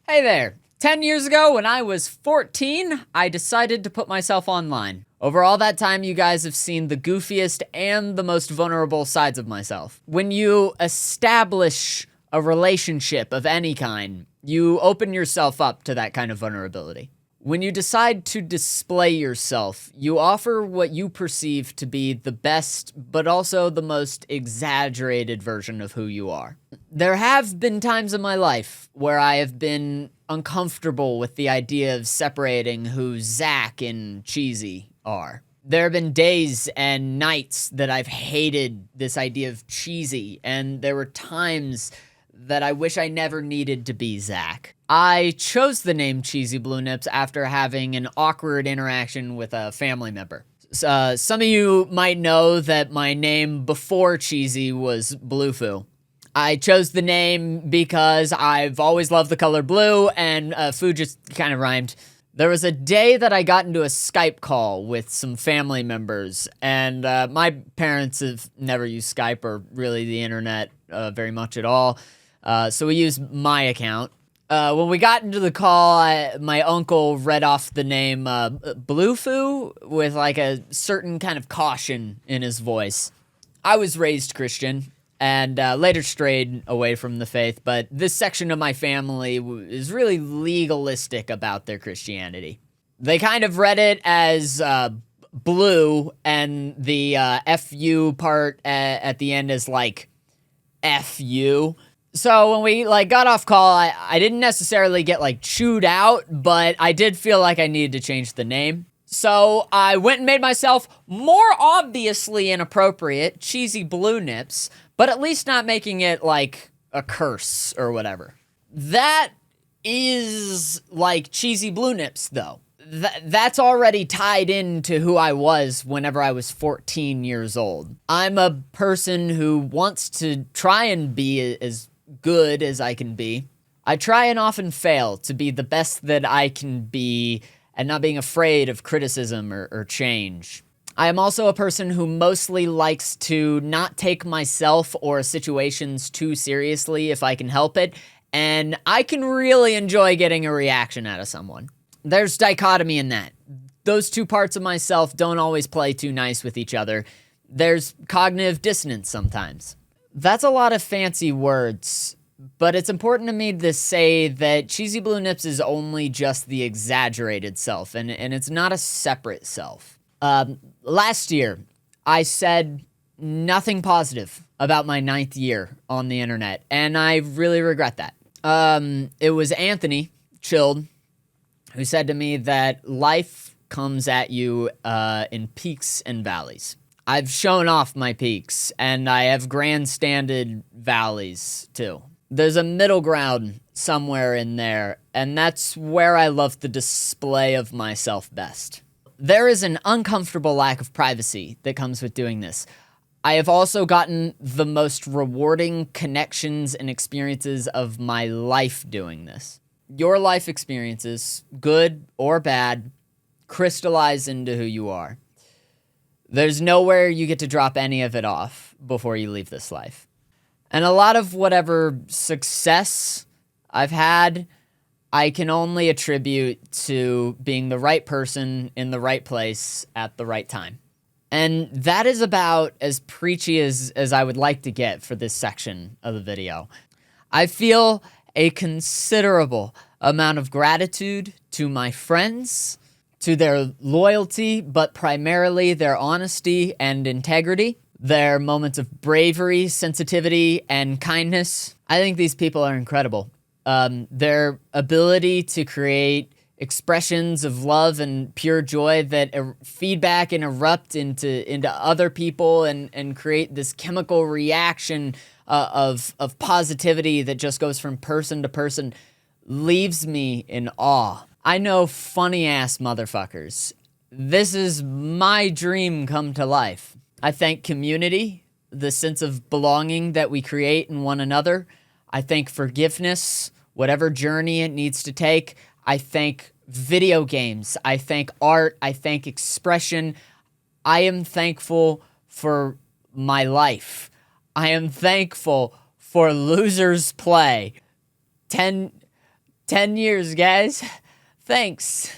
Hey there. 10 years ago, when I was 14, I decided to put myself online. Over all that time, you guys have seen the goofiest and the most vulnerable sides of myself. When you establish a relationship of any kind, you open yourself up to that kind of vulnerability. When you decide to display yourself, you offer what you perceive to be the best, but also the most exaggerated version of who you are. There have been times in my life where I have been uncomfortable with the idea of separating who Zach and Cheesy are. There have been days and nights that I've hated this idea of Cheesy, and there were times that I wish I never needed to be Zach. I chose the name CheesyBlueNips after having an awkward interaction with a family member. Some of you might know that my name before Cheesy was Bluefoo. I chose the name because I've always loved the color blue, and food just kind of rhymed. There was a day that I got into a Skype call with some family members, and my parents have never used Skype or really the internet very much at all, so we used my account. When we got into the call, my uncle read off the name Bluefoo with like a certain kind of caution in his voice. I was raised Christian and later strayed away from the faith, but this section of my family is really legalistic about their Christianity. They kind of read it as blue, and the F-U part at the end is like F-U. So when we got off call, I didn't necessarily get chewed out, but I did feel like I needed to change the name. So I went and made myself more obviously inappropriate, CheesyBlueNips, but at least not making it like a curse or whatever. That is like CheesyBlueNips though. That's already tied into who I was whenever I was 14 years old. I'm a person who wants to try and be as good as I can be. I try and often fail to be the best that I can be and not being afraid of criticism or change. I am also a person who mostly likes to not take myself or situations too seriously if I can help it, and I can really enjoy getting a reaction out of someone. There's dichotomy in that. Those two parts of myself don't always play too nice with each other. There's cognitive dissonance sometimes. That's a lot of fancy words, but it's important to me to say that CheesyBlueNips is only just the exaggerated self, and it's not a separate self. Last year, I said nothing positive about my 9th year on the internet, and I really regret that. It was Anthony, Chilled, who said to me that life comes at you in peaks and valleys. I've shown off my peaks, and I have grandstanded valleys, too. There's a middle ground somewhere in there, and that's where I love the display of myself best. There is an uncomfortable lack of privacy that comes with doing this. I have also gotten the most rewarding connections and experiences of my life doing this. Your life experiences, good or bad, crystallize into who you are. There's nowhere you get to drop any of it off before you leave this life. And a lot of whatever success I've had, I can only attribute to being the right person in the right place at the right time. And that is about as preachy as I would like to get for this section of the video. I feel a considerable amount of gratitude to my friends, to their loyalty, but primarily their honesty and integrity, their moments of bravery, sensitivity, and kindness. I think these people are incredible. Their ability to create expressions of love and pure joy that feedback and erupt into other people and create this chemical reaction of positivity that just goes from person to person leaves me in awe. I know funny-ass motherfuckers. This is my dream come to life. I thank community, the sense of belonging that we create in one another. I thank forgiveness, whatever journey it needs to take. I thank video games. I thank art. I thank expression. I am thankful for my life. I am thankful for Losers Play. 10 years, guys. Thanks.